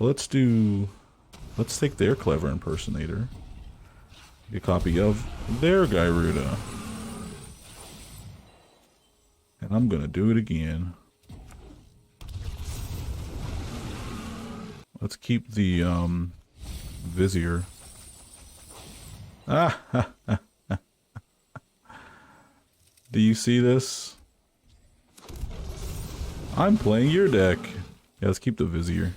So let's take their clever impersonator. Get a copy of their Gyruda. And I'm gonna do it again. Let's keep the Vizier. Ah, do you see this? I'm playing your deck. Yeah, let's keep the Vizier.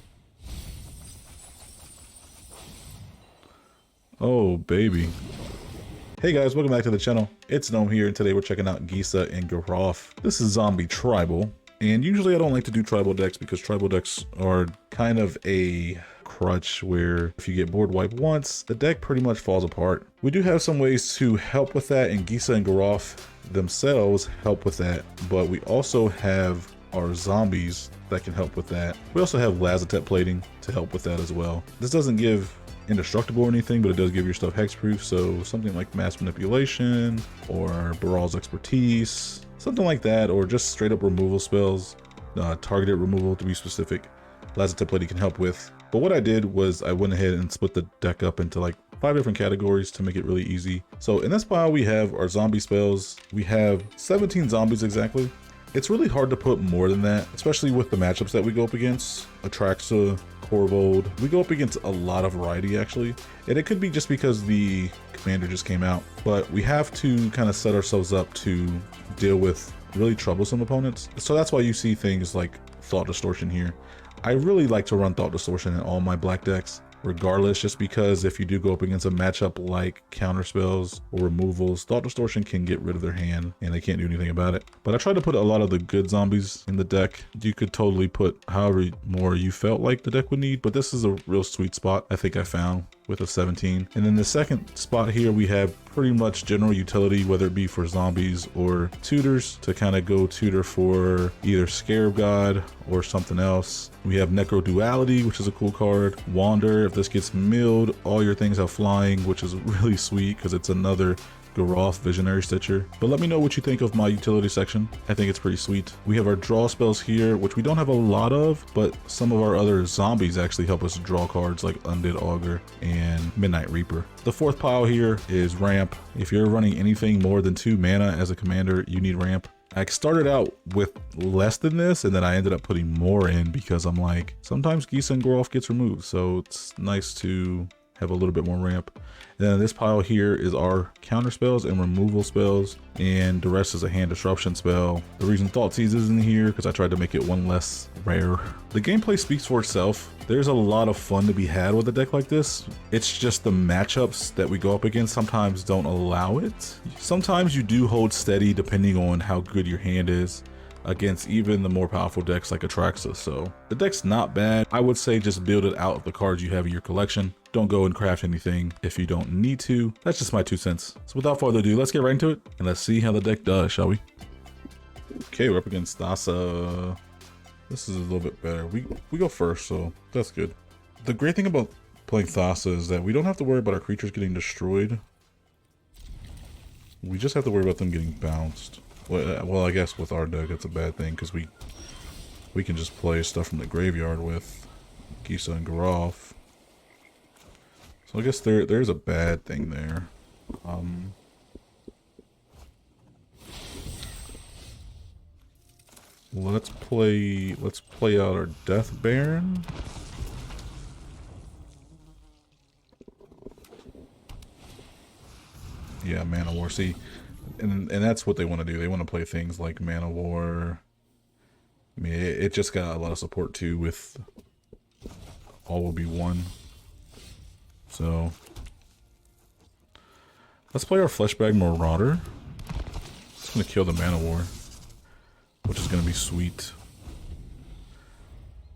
Oh, baby. Hey guys, welcome back to the channel. It's Gnome here, and today we're checking out Gisa and Geralf. This is Zombie Tribal, and usually I don't like to do tribal decks because tribal decks are kind of a crutch where if you get board wiped once, the deck pretty much falls apart. We do have some ways to help with that, and Gisa and Geralf themselves help with that, but we also have our zombies that can help with that. We also have Lazotep plating to help with that as well. This doesn't give indestructible or anything, but it does give your stuff hexproof, so something like mass manipulation or Brawl's expertise, something like that, or just straight up removal spells, targeted removal to be specific, Lazotep plating can help with. But what I did was I went ahead and split the deck up into like 5 different categories to make it really easy. So in this pile we have our zombie spells. We have 17 zombies exactly. It's really hard to put more than that, especially with the matchups that we go up against. Atraxa, Corvold. We go up against a lot of variety actually. And it could be just because the commander just came out, but we have to kind of set ourselves up to deal with really troublesome opponents. So that's why you see things like Thought Distortion here. I really like to run Thought Distortion in all my black decks, regardless, just because if you do go up against a matchup like counter spells or removals, Thought Distortion can get rid of their hand and they can't do anything about it. But I tried to put a lot of the good zombies in the deck. You could totally put however more you felt like the deck would need, but this is a real sweet spot I think I found with a 17. And then the second spot here we have pretty much general utility, whether it be for zombies or tutors, to kind of go tutor for either Scarab God or something else. We have Necro Duality, which is a cool card. Wander, if this gets milled, all your things have flying, which is really sweet because it's another Geralf Visionary Stitcher. But let me know what you think of my utility section. I think it's pretty sweet. We have our draw spells here, which we don't have a lot of, but some of our other zombies actually help us draw cards like Undead Augur and Midnight Reaper. The fourth pile here is ramp. If you're running anything more than 2 mana as a commander, you need ramp. I started out with less than this, and then I ended up putting more in because I'm like, sometimes Gisa and Geralf gets removed, so it's nice to have a little bit more ramp. And then this pile here is our counter spells and removal spells, and the rest is a hand disruption spell. The reason Thoughtseize is in here because I tried to make it one less rare. The gameplay speaks for itself. There's a lot of fun to be had with a deck like this. It's just the matchups that we go up against sometimes don't allow it. Sometimes you do hold steady depending on how good your hand is against even the more powerful decks like Atraxa. So the deck's not bad. I would say just build it out of the cards you have in your collection. Don't go and craft anything if you don't need to. That's just my 2 cents. So without further ado, let's get right into it and let's see how the deck does, shall we? Okay, we're up against Thassa. This is a little bit better. We go first, so that's good. The great thing about playing Thassa is that we don't have to worry about our creatures getting destroyed. We just have to worry about them getting bounced. Well, I guess with our deck, it's a bad thing because we can just play stuff from the graveyard with Gisa and Geralf. So I guess there's a bad thing there. Let's play out our Death Baron. Yeah, Mana War. See, and that's what they want to do. They want to play things like Mana War. I mean, it just got a lot of support too with All Will Be One. So let's play our Fleshbag Marauder. It's gonna kill the Mana War, which is gonna be sweet.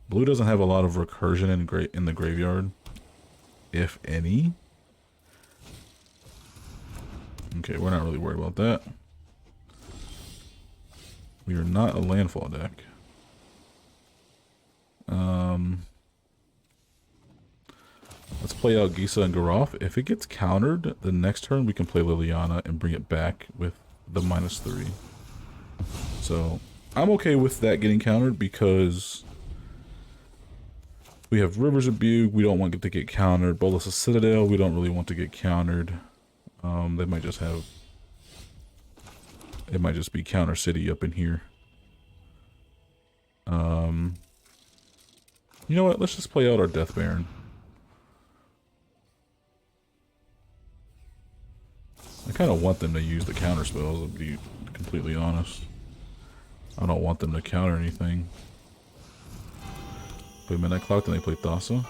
Blue doesn't have a lot of recursion in the graveyard, if any. Okay, we're not really worried about that. We are not a landfall deck. Let's play out Gisa and Geralf. If it gets countered, the next turn we can play Liliana and bring it back with the -3. So I'm okay with that getting countered because We have River's Rebuke. We don't want to get countered. Bolas' Citadel. We don't really want to get countered. They might just have... It might just be Counter City up in here. You know what? Let's just play out our Death Baron. I kind of want them to use the counter spells, to be completely honest. I don't want them to counter anything. Play Midnight Clock, then they play Thassa.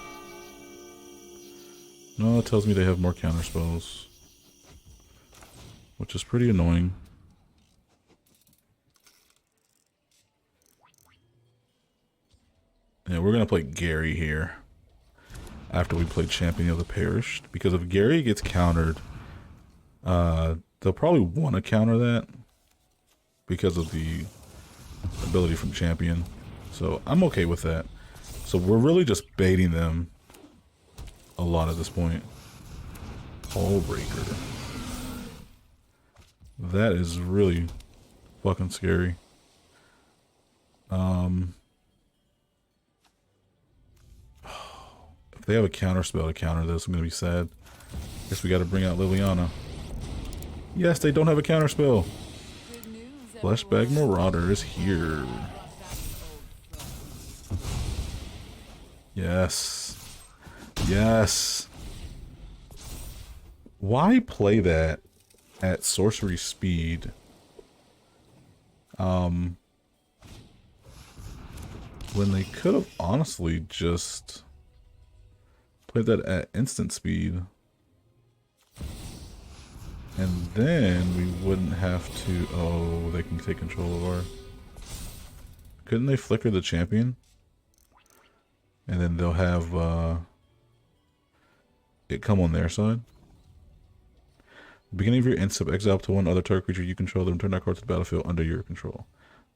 No, that tells me they have more counter spells. Which is pretty annoying. Yeah, we're going to play Gary here. After we play Champion of the Perished. Because if Gary gets countered, they'll probably want to counter that. Because of the ability from Champion. So I'm okay with that. So we're really just baiting them a lot at this point. Hullbreaker. That is really fucking scary. If they have a counter spell to counter this, I'm gonna be sad. Guess we gotta bring out Liliana. Yes, they don't have a counter spell. Fleshbag Marauder is here. Yes. Yes. Why play that at sorcery speed? When they could have honestly just played that at instant speed. And then we wouldn't have to... Oh, they can take control of our... Couldn't they flicker the champion? And then they'll have it come on their side. Beginning of your end step, exile up to one other target creature you control, then return that card to the battlefield under your control.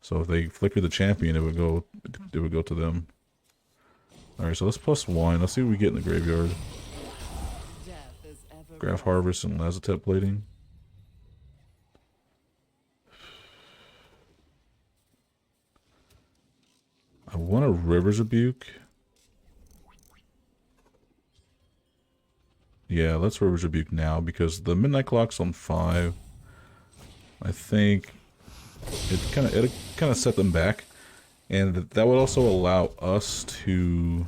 So if they flicker the champion, it would go to them. Alright, so let's +1. Let's see what we get in the graveyard. Graph Harvest and Lazotep Plating. I want a River's Rebuke. Yeah, let's River's Rebuke now because the Midnight Clock's on 5. I think it kind of set them back, and that would also allow us to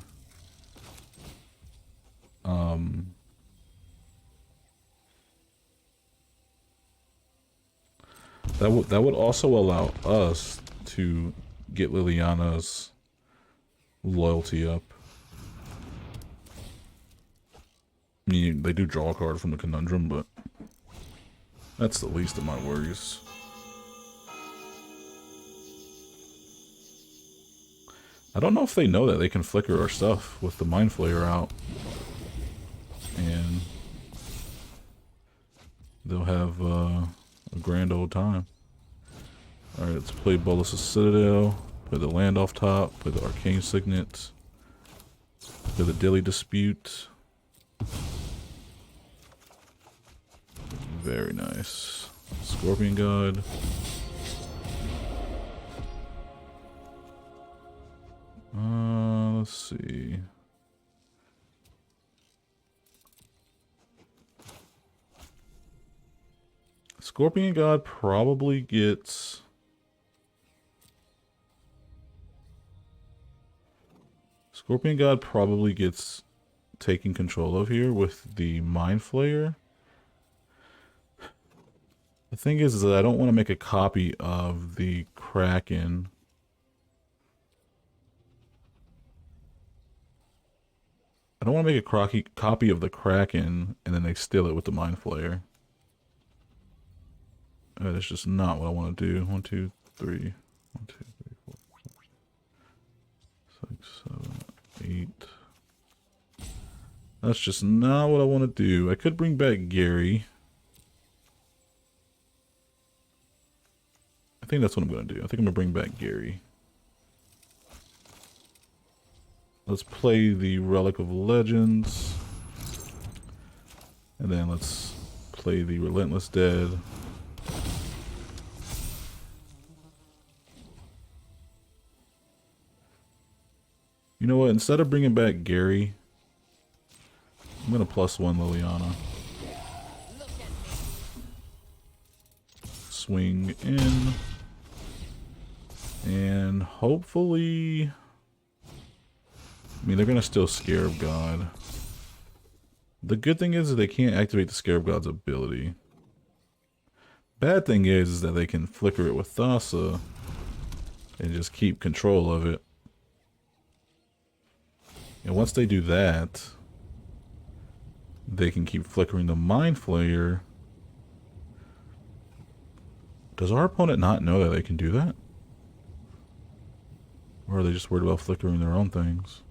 that would also allow us to get Liliana's loyalty up. I mean, they do draw a card from the Conundrum, but that's the least of my worries. I don't know if they know that they can flicker our stuff with the Mind Flayer out. And they'll have a grand old time. Alright, let's play Bolas' Citadel, play the land off top, play the Arcane Signet, play the Daily Dispute. Very nice. Scorpion God. Let's see. Scorpion God probably gets... Scorpion God probably gets taken control of here with the Mind Flayer. The thing is that I don't want to make a copy of the Kraken. I don't want to make a copy of the Kraken and then they steal it with the Mind Flayer. That's just not what I want to do. 1, 2, 3. 1, 2, 3, 4, 5, 6, 7, 8. That's just not what I want to do. I could bring back Gary. I think that's what I'm going to do. I think I'm going to bring back Gary. Let's play the Relic of Legends. And then let's play the Relentless Dead. You know what? Instead of bringing back Gary, I'm going to +1 Liliana. Swing in. And hopefully... I mean, they're going to still Scarab God. The good thing is that they can't activate the Scarab God's ability. Bad thing is that they can flicker it with Thassa and just keep control of it. And once they do that, they can keep flickering the Mind Flayer. Does our opponent not know that they can do that? Or are they just worried about flickering their own things?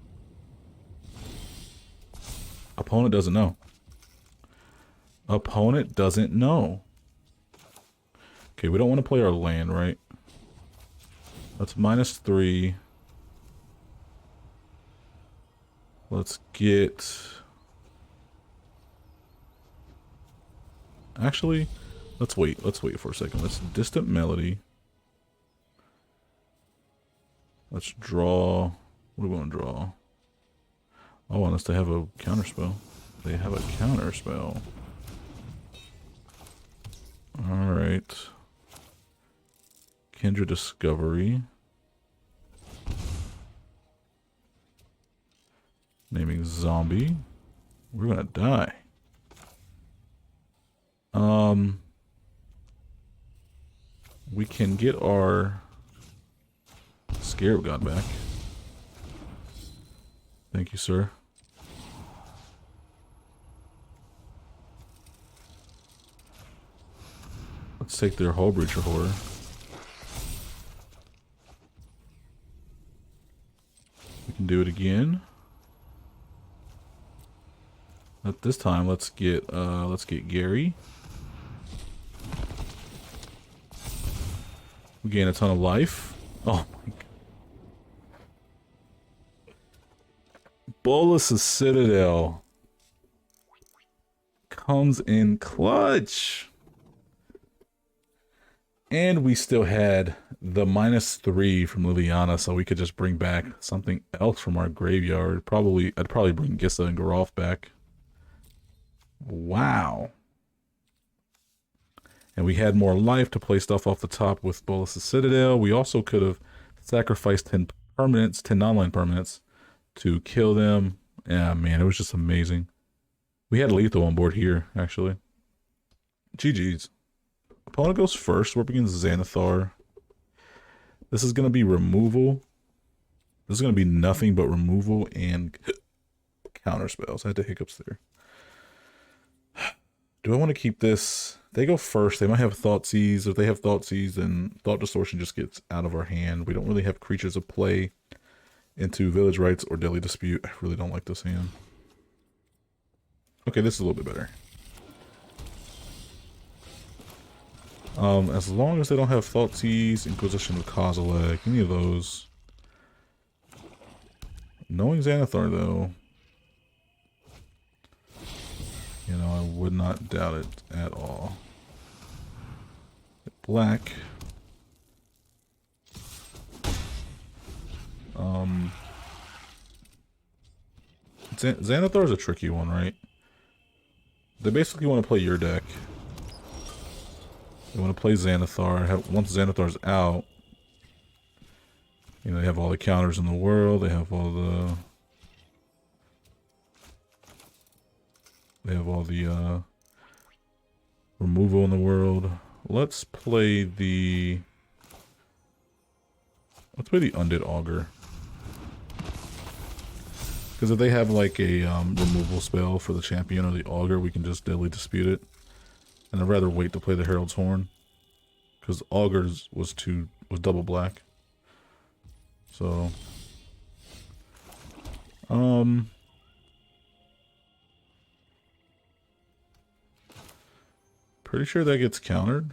Opponent doesn't know. Opponent doesn't know. Okay, we don't want to play our land, right? That's -3. Let's get... Actually, let's wait. Let's wait for a second. Let's Distant Melody. Let's draw... What do we want to draw? I want us to have a counterspell. They have a counterspell. Alright. Kindred Discovery. Naming Zombie. We're gonna die. We can get our Scarab God back. Thank you, sir. Let's take their Hull Breacher Horror. We can do it again. But this time, let's get Gary. We gain a ton of life. Oh my god. Bolas' Citadel comes in clutch. And we still had the -3 from Liliana, so we could just bring back something else from our graveyard. I'd probably bring Gisa and Geralf back. Wow. And we had more life to play stuff off the top with Bolas' Citadel. We also could have sacrificed 10 permanents, 10 non-land permanents to kill them. Yeah, man, it was just amazing. We had lethal on board here, actually. GG's. Opponent goes first. We're up against Xanathar. This is going to be removal. This is going to be nothing but removal and counter spells. I had the hiccups there. Do I want to keep this? They go first. They might have Thoughtseize. If they have Thoughtseize, then Thought Distortion just gets out of our hand. We don't really have creatures of play into Village Rites or Deadly Dispute. I really don't like this hand. Okay, this is a little bit better. As long as they don't have Thoughtseize, Inquisition of Kozilek, any of those. Knowing Xanathar, though, you know, I would not doubt it at all. Black. Xanathar is a tricky one, right? They basically want to play your deck. They want to play Xanathar. Once Xanathar's out, you know, they have all the counters in the world. They have all the... removal in the world. Let's play the Undead Augur. Because if they have like a removal spell for the champion or the Augur, we can just Deadly Dispute it. And I'd rather wait to play the Herald's Horn. Because Augur's was double black. So pretty sure that gets countered.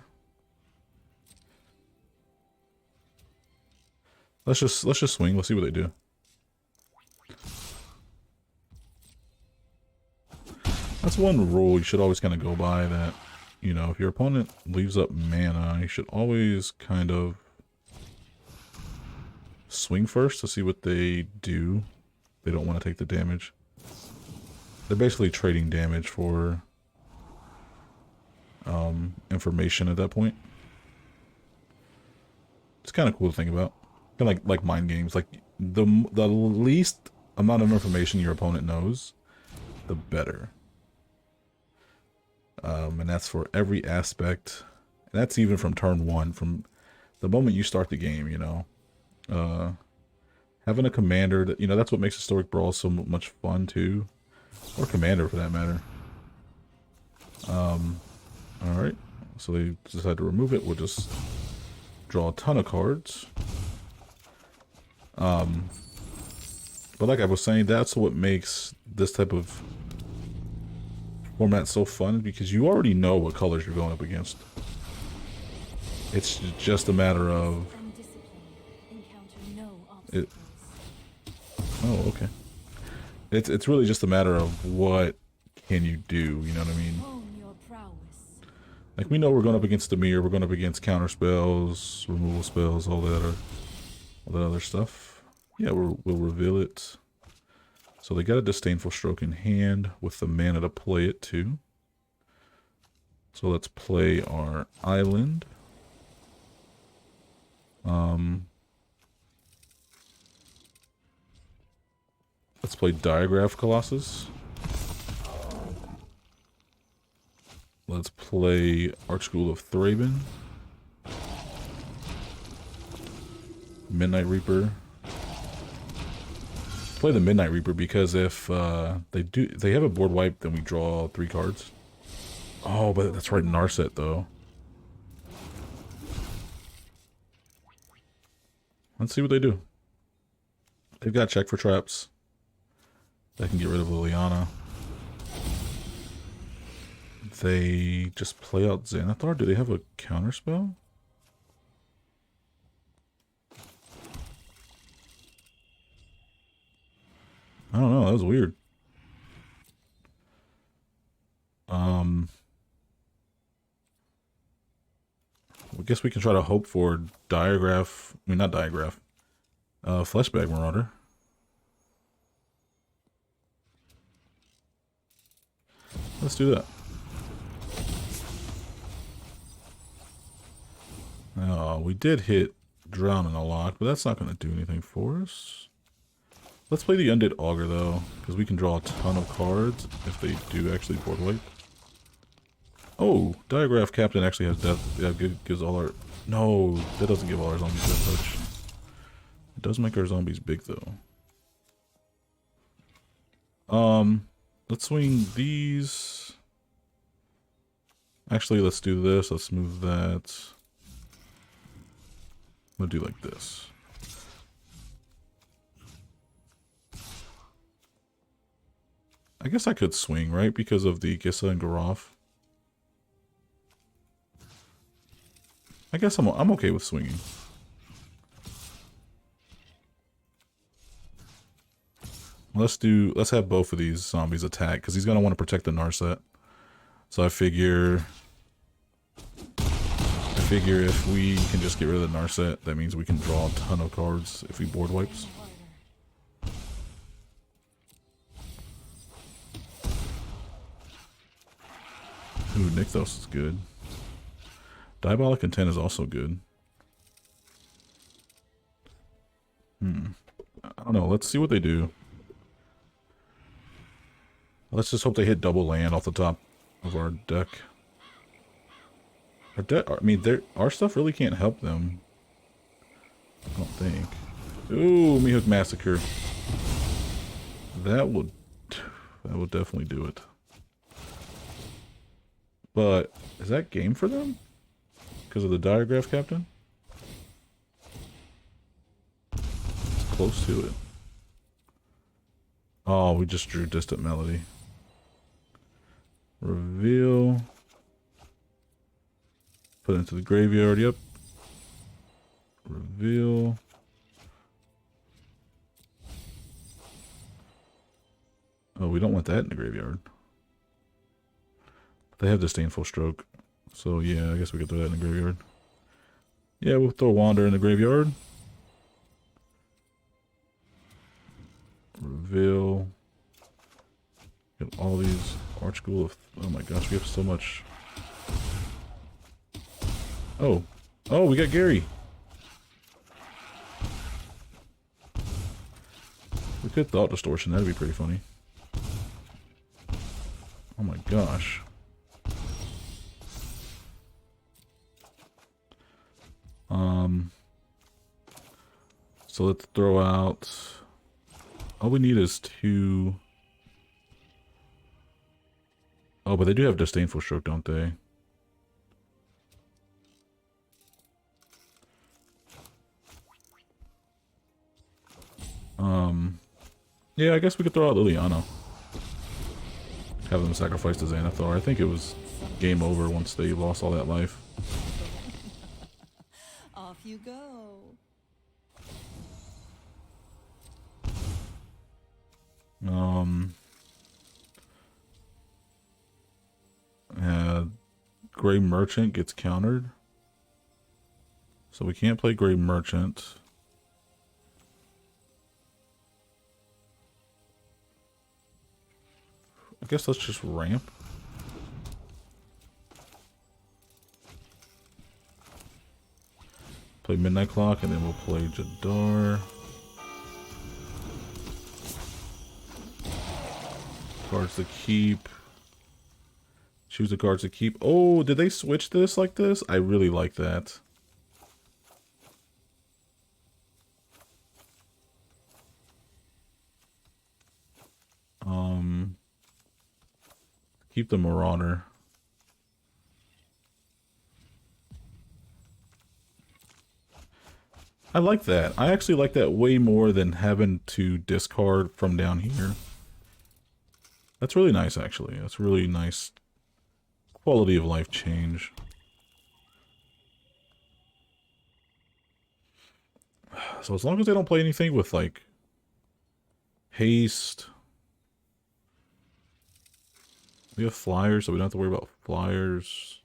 Let's just swing. Let's see what they do. That's one rule you should always kind of go by, that, you know, if your opponent leaves up mana, you should always kind of swing first to see what they do. they don't want to take the damage. They're basically trading damage for information at that point. It's kind of cool to think about. Kind of like mind games. Like the least amount of information your opponent knows, the better. And that's for every aspect. And that's even from turn one, from the moment you start the game, you know. Having a commander, that, you know, that's what makes Historic Brawl so much fun too. Or commander for that matter. Alright, so they decided to remove it. We'll just draw a ton of cards. But like I was saying, that's what makes this type of format so fun, because you already know what colors you're going up against. It's just a matter of it. Oh, okay. It's really just a matter of what can you do, you know what I mean? Like, we know we're going up against Demir, we're going up against counter spells, removal spells, all that other stuff. Yeah, we'll reveal it. So they got a Disdainful Stroke in hand with the mana to play it too. So let's play our island. Let's play Diagraph Colossus. Let's play Archschool of Thraben. Midnight Reaper. Play the Midnight Reaper because if they have a board wipe, then we draw 3 cards. Oh, but that's right, Narset though. Let's see what they do. They've got Check for Traps. That can get rid of Liliana. They just play out Xanathar. Do they have a counter spell? I don't know. That was weird. I guess we can try to hope for Diagraph. I mean, not Diagraph. Fleshbag Marauder. Let's do that. We did hit Drowning a lot, but that's not going to do anything for us. Let's play the Undead Augur, though, because we can draw a ton of cards if they do actually board wipe. Oh, Diagraph Captain actually has death. Yeah, gives all our... No, that doesn't give all our zombies death touch. It does make our zombies big, though. Let's swing these. Actually, let's do this. Let's move that. We'll do like this. I guess I could swing, right? Because of the Gisa and Geralf. I guess I'm okay with swinging. Let's have both of these zombies attack, because he's gonna want to protect the Narset. So I figure if we can just get rid of the Narset, that means we can draw a ton of cards if he board wipes. Ooh, Nykthos is good. Diabolic Intent is also good. I don't know. Let's see what they do. Let's just hope they hit double land off the top of our deck. Our stuff really can't help them. I don't think. Ooh, Mihawk Massacre. That would definitely do it. But is that game for them? Because of the Diagraph Captain? It's close to it. Oh, we just drew Distant Melody. Reveal. Put it into the graveyard, yep. Reveal. Oh, we don't want that in the graveyard. They have Disdainful Stroke. So yeah, I guess we could throw that in the graveyard. Yeah, we'll throw Wander in the graveyard. Reveal. Get all these Arch Ghoul of... Oh my gosh, we have so much. Oh. Oh, we got Gary. We could Thought Distortion. That'd be pretty funny. Oh my gosh. So let's throw out... All we need is 2... Oh, but they do have Disdainful Stroke, don't they? Yeah, I guess we could throw out Liliana. Have them sacrifice to Xanathar. I think it was game over once they lost all that life. Off you go. Gray Merchant gets countered. So we can't play Gray Merchant. I guess let's just ramp. Play Midnight Clock and then we'll play Jadar. Cards to keep. Choose the cards to keep. Oh, did they switch this like this? I really like that. Keep the Marauder. I like that. I actually like that way more than having to discard from down here. That's really nice, actually. That's really nice quality of life change. So as long as they don't play anything with, like, haste. We have flyers, so we don't have to worry about flyers.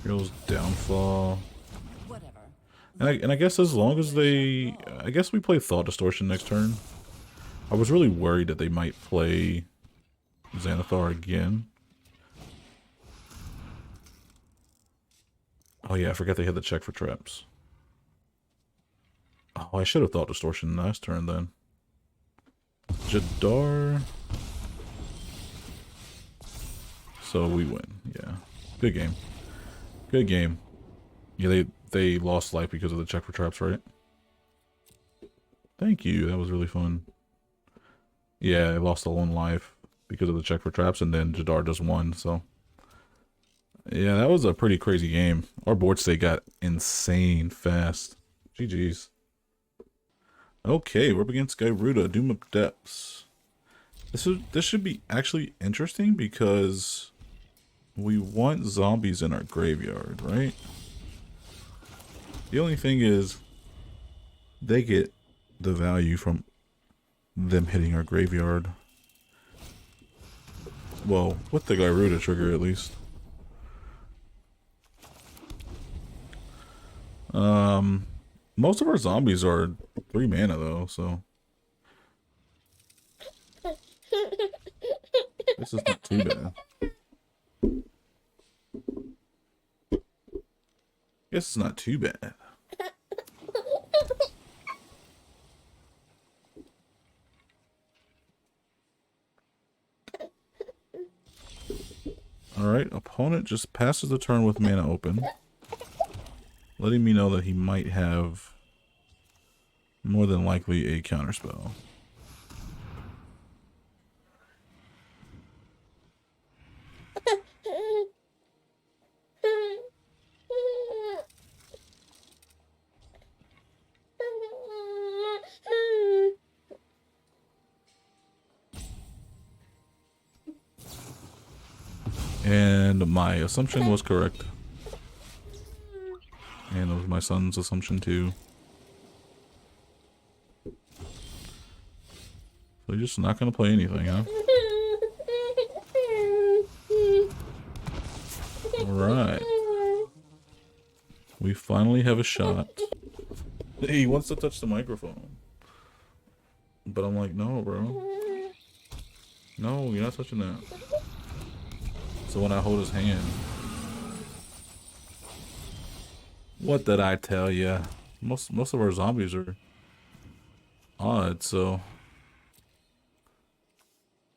Hero's Downfall. Whatever. And I guess as long as they... I guess we play Thought Distortion next turn. I was really worried that they might play Xanathar again. Oh yeah, I forgot they had the check for traps. Oh, I should have Thought Distortion last turn then. Jadar. So we win, yeah. Good game. Good game. Yeah, they lost life because of the check for traps, right? Thank you, that was really fun. Yeah, they lost a lone life because of the check for traps, and then Jadar just won, so... Yeah, that was a pretty crazy game. Our board state got insane fast. GG's. Okay, we're up against Gyruda, Doom of Depths. This should be actually interesting because we want zombies in our graveyard, right? The only thing is they get the value from them hitting our graveyard. Well, with the Gyruda trigger at least. Most of our zombies are 3 mana though, so this is not too bad. Guess it's not too bad. Alright, opponent just passes the turn with mana open, letting me know that he might have more than likely a counterspell. And my assumption was correct. And it was my son's assumption too. So you're just not gonna play anything, huh? Alright. We finally have a shot. He wants to touch the microphone. but I'm like, no, bro. No, you're not touching that. So when I hold his hand. What did I tell ya? Most of our zombies are odd, so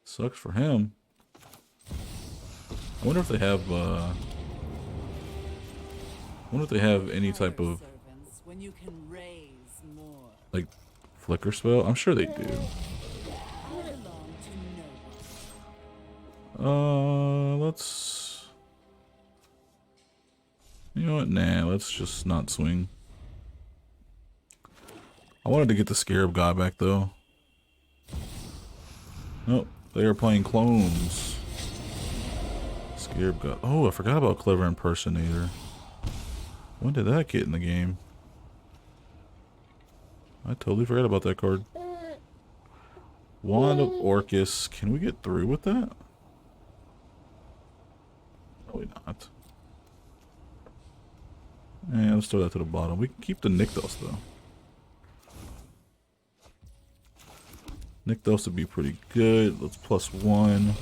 sucks for him. I wonder if they have any type of When you can raise more. like flicker spell. I'm sure they do. I belong to no one. Let's. You know what? Nah, let's just not swing. I wanted to get the Scarab God back though. Nope, they are playing clones. Scarab God. Oh, I forgot about Clever Impersonator. When did that get in the game? I totally forgot about that card. Wand of Orcus. Can we get through with that? Probably not. Yeah, let's throw that to the bottom. We can keep the Nykthos though. Nykthos would be pretty good. Let's +1.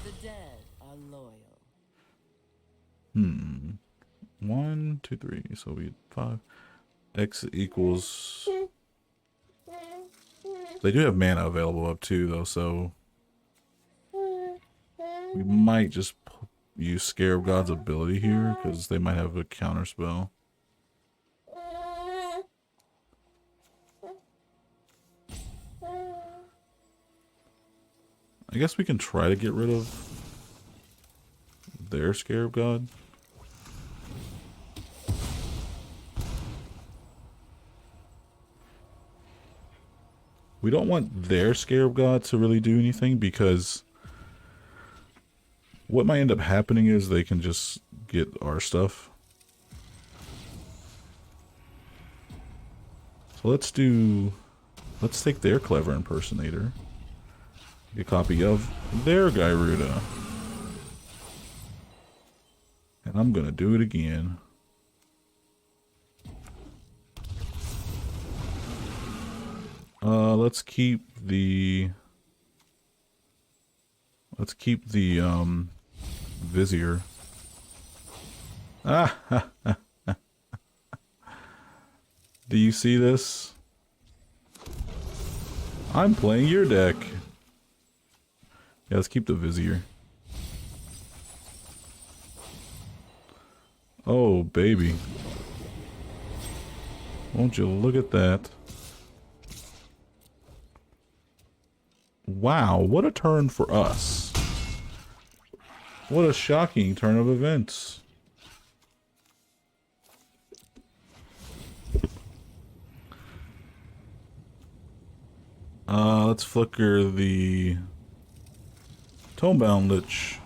The dead are loyal. 1, 2, 3. So we had 5. X equals. They do have mana available up too, though, so we might just use Scarab God's ability here because they might have a counter spell. I guess we can try to get rid of their Scarab God. We don't want their Scarab God to really do anything because what might end up happening is they can just get our stuff. So let's take their Clever Impersonator. Get a copy of their Gyruda. And I'm gonna do it again. Let's keep the Vizier. Ah, do you see this? I'm playing your deck. Yeah, let's keep the Vizier. Oh, baby. Won't you look at that? Wow, what a turn for us. What a shocking turn of events. Let's flicker the Tomebound Lich.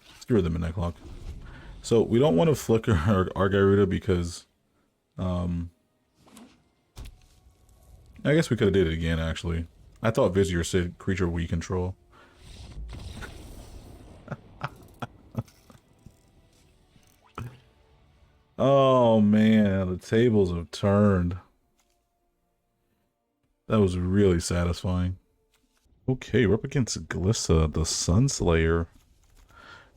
Let's get rid of the Midnight Clock. So we don't want to flicker our Gyruda because I guess we could have did it again actually. I thought Vizier said creature we control. Oh man, the tables have turned. That was really satisfying. Okay, we're up against Glissa, the Sunslayer.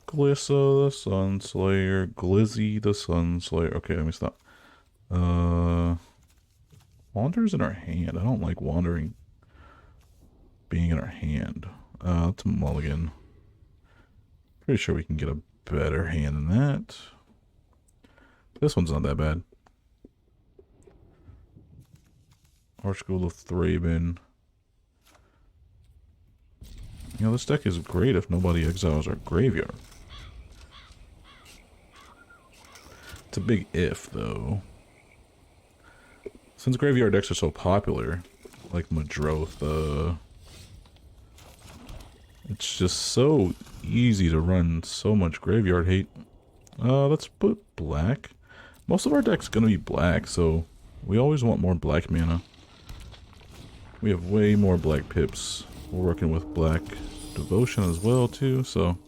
Glissa, the Sunslayer. Glizzy, the Sunslayer. Okay, let me stop. Wander's in our hand. I don't like wandering being in our hand. Let's mulligan. Pretty sure we can get a better hand than that. This one's not that bad. Archghoul of Thraben. You know, this deck is great if nobody exiles our graveyard. It's a big if, though. Since graveyard decks are so popular, like Madroth, it's just so easy to run so much graveyard hate. Let's put black. Most of our deck's gonna be black, so we always want more black mana. We have way more black pips. We're working with black devotion as well, too, so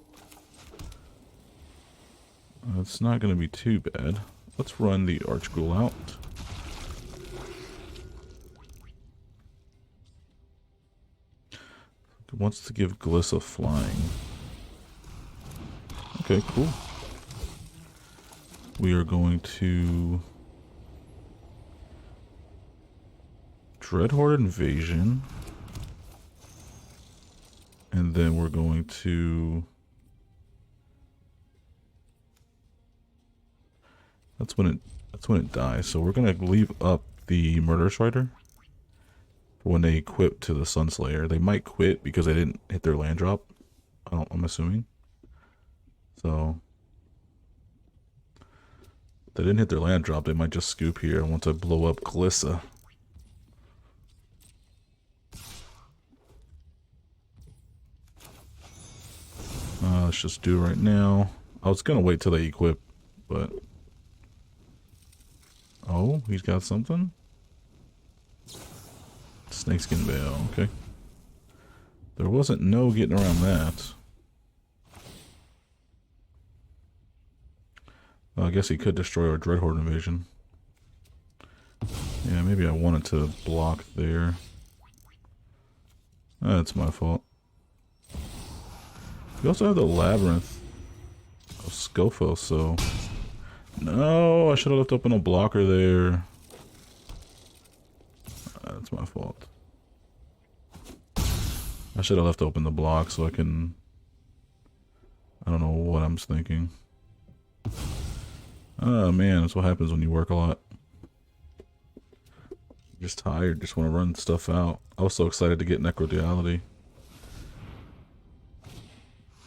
it's not gonna be too bad. Let's run the Archghoul out. It wants to give Glissa flying. Okay, cool. We are going to Dreadhorde Invasion. And then we're going to... That's when it dies. So we're gonna leave up the Murderous Rider for when they equip to the Sunslayer. They might quit because they didn't hit their land drop. I'm assuming. So if they didn't hit their land drop, they might just scoop here and want to blow up Glissa. Let's just do it right now. I was gonna wait till they equip, but oh, he's got something. Snakeskin Veil, okay. There wasn't no getting around that. Well, I guess he could destroy our Dreadhorde Invasion. Yeah, maybe I wanted to block there. That's my fault. We also have the Labyrinth of Scofo, so... No, I should have left open a blocker there. That's my fault. I should have left open the block so I can... I don't know what I'm thinking. Oh man, that's what happens when you work a lot. Just tired, just want to run stuff out. I was so excited to get Necroduality.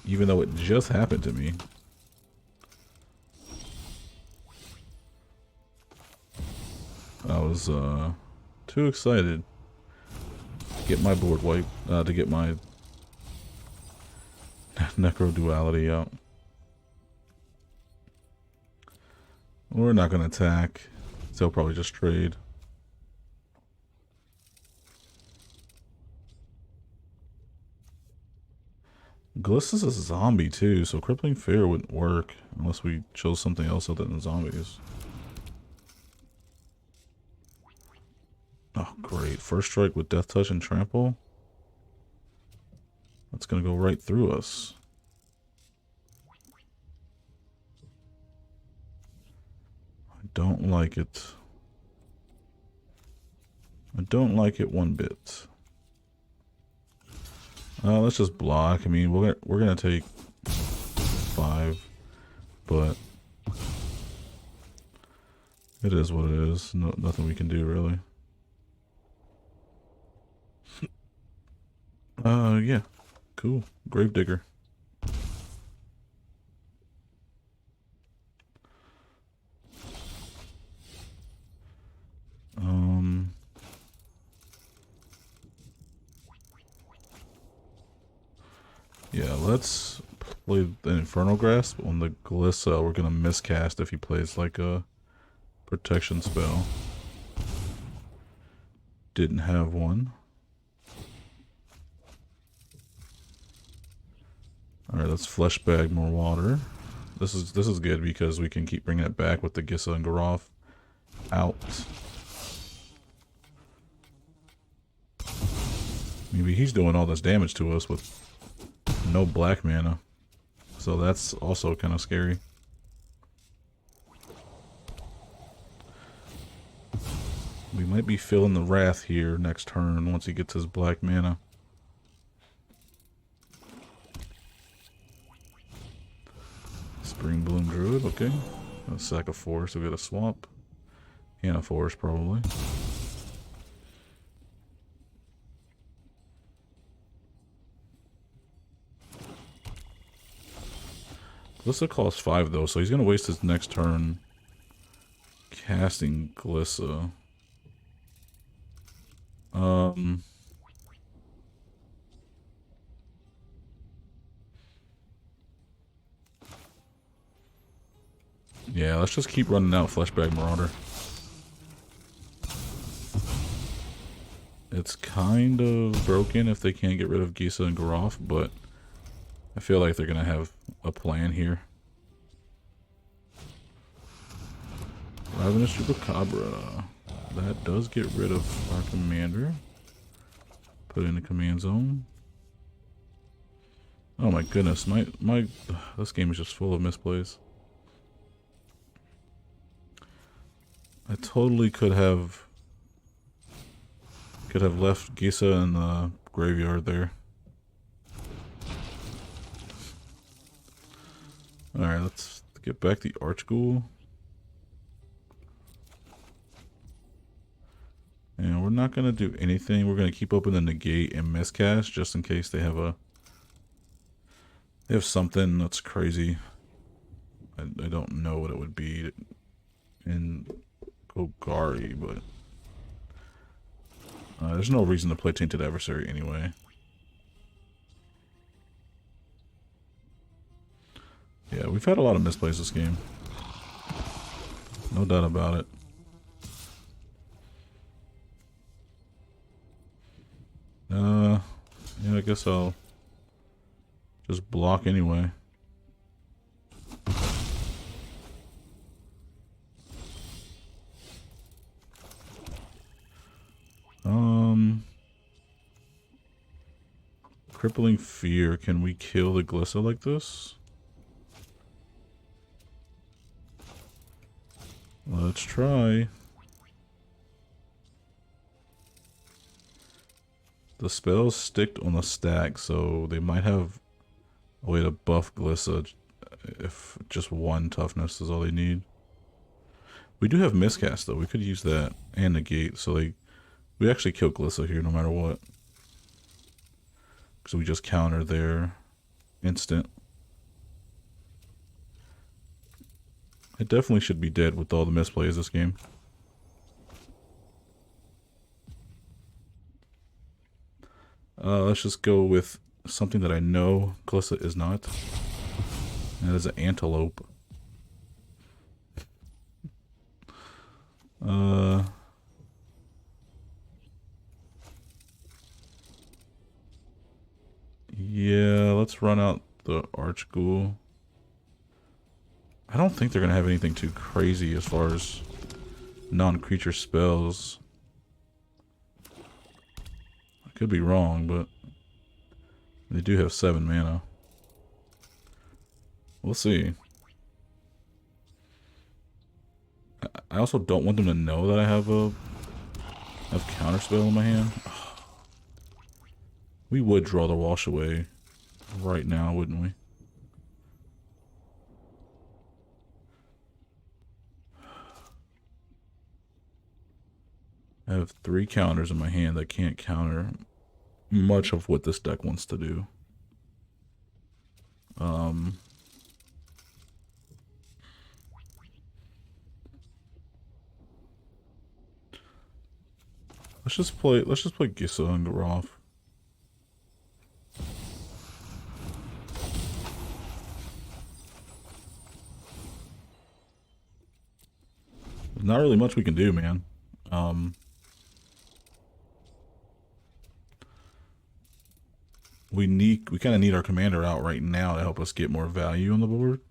Even though it just happened to me. I was too excited to get my board wiped, to get my Necroduality out. We're not going to attack, so I'll probably just trade. Glissa's a zombie too, so Crippling Fear wouldn't work unless we chose something else other than zombies. Oh great, first strike with Death Touch and Trample. That's gonna go right through us. I don't like it. I don't like it one bit. Let's just block. I mean, we're gonna take 5, but it is what it is. Nothing we can do really. Yeah, cool. Gravedigger. Yeah, let's play the Infernal Grasp on the Glissa. We're gonna miscast if he plays like a protection spell. Didn't have one. Alright, let's flesh bag more water. This is good because we can keep bringing it back with the Gisa and Geralf out. Maybe he's doing all this damage to us with no black mana, so that's also kind of scary. We might be feeling the wrath here next turn once he gets his black mana. Spring Bloom Druid, okay. A sack of forest, we got a swamp. And a forest probably. Glissa costs 5 though, so he's gonna waste his next turn casting Glissa. Yeah, let's just keep running out Fleshbag Marauder. It's kind of broken if they can't get rid of Gisa and Geralf, but I feel like they're gonna have a plan here. Ravenous Chupacabra. That does get rid of our commander. Put it in the command zone. Oh my goodness, this game is just full of misplays. I totally could have left Gisa in the graveyard there. Alright, let's get back the Archghoul. And we're not going to do anything. We're going to keep open the negate and miscast just in case they have something that's crazy. I don't know what it would be in Golgari, but there's no reason to play Tainted Adversary anyway. Yeah, we've had a lot of misplays this game. No doubt about it. Yeah, I guess I'll just block anyway. Crippling Fear. Can we kill the Glissa like this? Let's try. The spells stick on the stack, so they might have a way to buff Glissa if just one toughness is all they need. We do have miscast though. We could use that and negate, so we actually kill Glissa here no matter what. Because we just counter their instant. I definitely should be dead with all the misplays this game. Let's just go with something that I know Glissa is not. That is an Antelope. Yeah, let's run out the Archghoul. I don't think they're going to have anything too crazy as far as non-creature spells. I could be wrong, but they do have 7 mana. We'll see. I also don't want them to know that I have counterspell in my hand. We would draw the Wash Away right now, wouldn't we? I have 3 counters in my hand that can't counter much of what this deck wants to do. Let's just play Gisa and Geralf. There's not really much we can do, man. We kind of need our commander out right now to help us get more value on the board.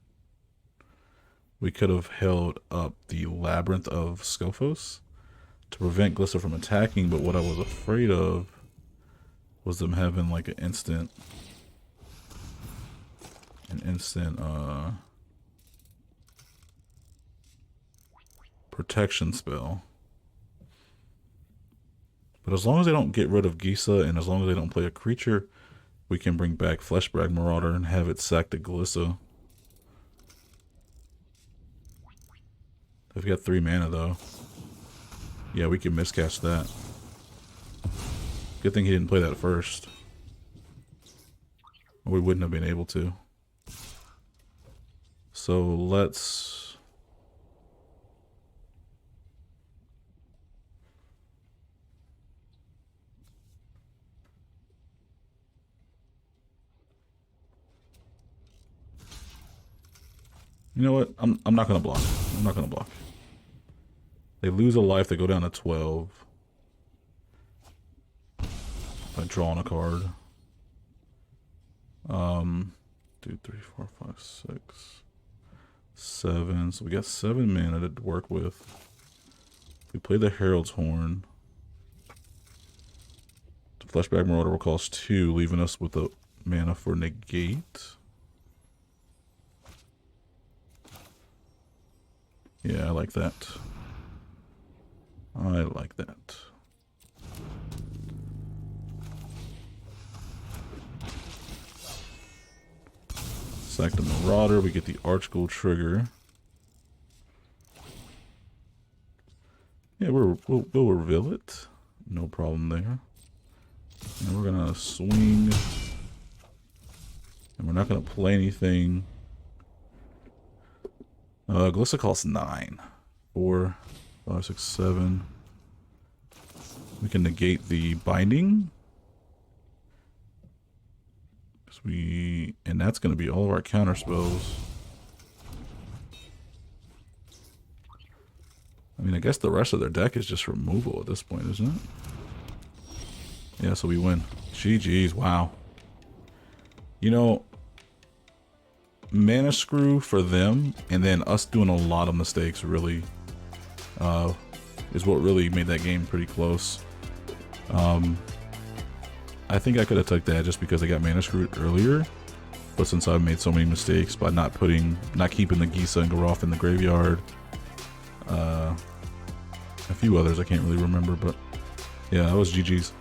We could have held up the Labyrinth of Skelphos to prevent Glissa from attacking, but what I was afraid of was them having like an instant protection spell. But as long as they don't get rid of Gisa and as long as they don't play a creature, we can bring back Fleshbrag Marauder and have it sack the Glissa. They've got 3 mana though. Yeah, we can miscast that. Good thing he didn't play that first. Or we wouldn't have been able to. So let's... You know what? I'm not gonna block. I'm not gonna block. They lose a life, they go down to 12. By drawing a card. 2, 3, 4, 5, 6, 7. So we got 7 mana to work with. We play the Herald's Horn. The Fleshback Marauder will cost 2, leaving us with a mana for negate. Yeah, I like that. I like that. Sack the Marauder, we get the Archgold trigger. Yeah, we'll reveal it. No problem there. And we're gonna swing. And we're not gonna play anything. Glissa costs 9. 4, 5, 6, 7. We can negate the binding. And that's going to be all of our counter spells. I mean, I guess the rest of their deck is just removal at this point, isn't it? Yeah, so we win. GG's, wow. You know, mana screw for them, and then us doing a lot of mistakes really is what really made that game pretty close. I think I could have took that just because I got mana screwed earlier, but since I've made so many mistakes by not keeping the Gisa and Geralf in the graveyard, a few others I can't really remember, but yeah, that was GG's.